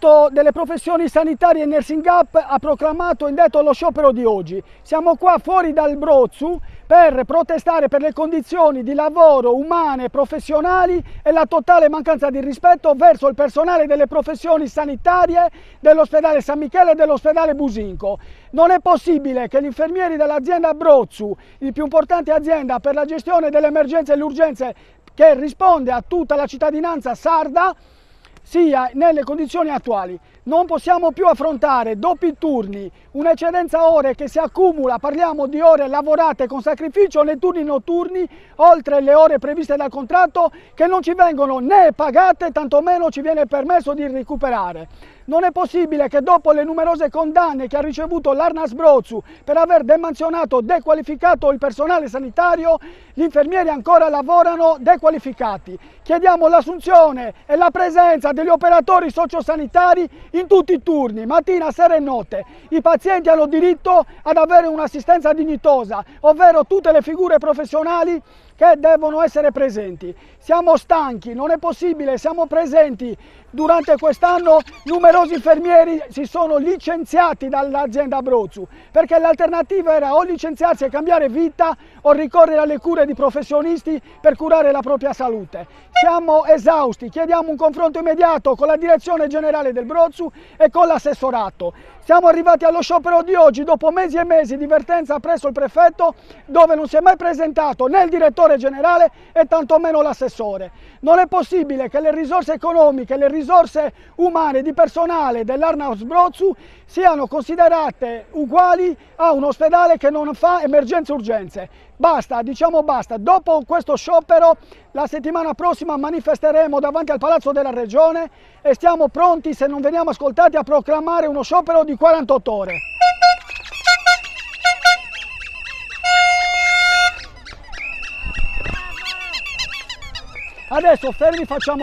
Sindacato delle professioni sanitarie e Nursing Up ha proclamato indetto lo sciopero di oggi. Siamo qua fuori dal Brozzu per protestare per le condizioni di lavoro umane, professionali e la totale mancanza di rispetto verso il personale delle professioni sanitarie dell'ospedale San Michele e dell'ospedale Businco. Non è possibile che gli infermieri dell'azienda Brozzu, il più importante azienda per la gestione delle emergenze e le urgenze che risponde a tutta la cittadinanza sarda, sia nelle condizioni attuali. Non possiamo più affrontare doppi turni, un'eccedenza ore che si accumula, parliamo di ore lavorate con sacrificio nei turni notturni, oltre le ore previste dal contratto, che non ci vengono né pagate, tantomeno ci viene permesso di recuperare. Non è possibile che dopo le numerose condanne che ha ricevuto l'Arnas Brozzu per aver demansionato, dequalificato il personale sanitario, gli infermieri ancora lavorano dequalificati. Chiediamo l'assunzione e la presenza degli operatori sociosanitari in tutti i turni, mattina, sera e notte. I pazienti hanno diritto ad avere un'assistenza dignitosa, ovvero tutte le figure professionali che devono essere presenti. Siamo stanchi, non è possibile, siamo presenti. Durante quest'anno numerosi infermieri si sono licenziati dall'azienda Brozzu perché l'alternativa era o licenziarsi e cambiare vita o ricorrere alle cure di professionisti per curare la propria salute. Siamo esausti, chiediamo un confronto immediato con la direzione generale del Brozzu e con l'assessorato. Siamo arrivati allo sciopero di oggi dopo mesi e mesi di vertenza presso il prefetto, dove non si è mai presentato né il direttore generale e tantomeno l'assessore. Non è possibile che le risorse economiche, le risorse umane di personale dell'Arnas Brozzu siano considerate uguali a un ospedale che non fa emergenze e urgenze. Basta, diciamo basta. Dopo questo sciopero la settimana prossima manifesteremo davanti al Palazzo della Regione e stiamo pronti, se non veniamo ascoltati, a proclamare uno sciopero di 48 ore. Adesso fermi, facciamo